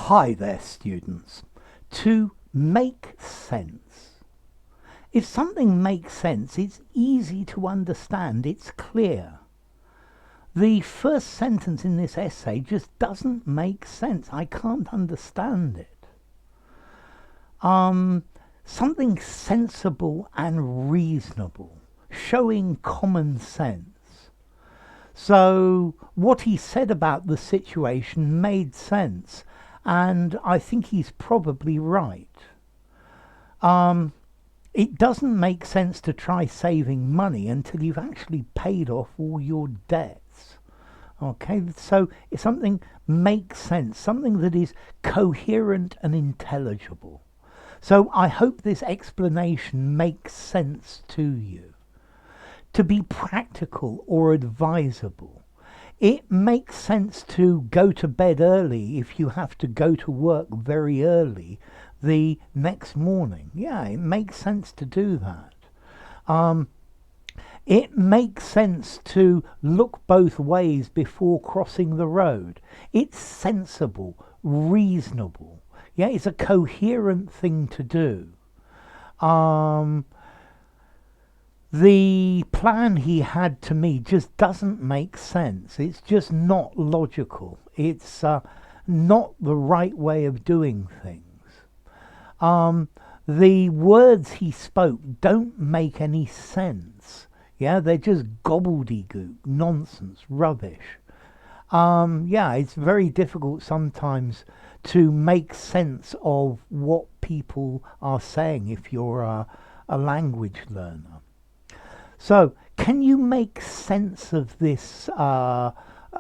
Hi there, students. To make sense. If something makes sense, it's easy to understand, it's clear. The first sentence in this essay just doesn't make sense. I can't understand it. Something sensible and reasonable, showing common sense. So what he said about the situation made sense, and I think he's probably right. It doesn't make sense to try saving money until you've actually paid off all your debts. Okay, so if something makes sense, something that is coherent and intelligible. So I hope this explanation makes sense to you. To be practical or advisable. It makes sense to go to bed early if you have to go to work very early the next morning. Yeah, it makes sense to do that. It makes sense to look both ways before crossing the road. It's sensible, reasonable. Yeah, it's a coherent thing to do. The plan he had to me just doesn't make sense. It's just not logical. It's not the right way of doing things. The words he spoke don't make any sense. Yeah, they're just gobbledygook, nonsense, rubbish. Yeah, it's very difficult sometimes to make sense of what people are saying if you're a language learner. So, can you make sense of this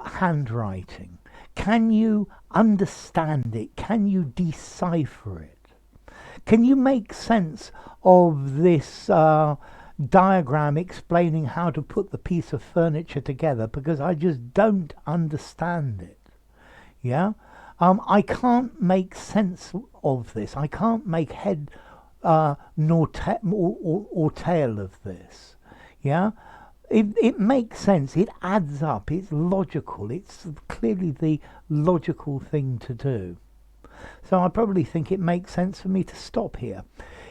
handwriting? Can you understand it? Can you decipher it? Can you make sense of this diagram explaining how to put the piece of furniture together? Because I just don't understand it. Yeah? I can't make sense of this. I can't make head nor tail of this. Yeah, it makes sense. It adds up. It's logical. It's clearly the logical thing to do. So I probably think it makes sense for me to stop here.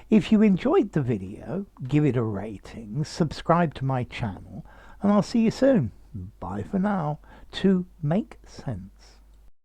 If you enjoyed the video, give it a rating, subscribe to my channel, and I'll see you soon. Bye for now. To make sense.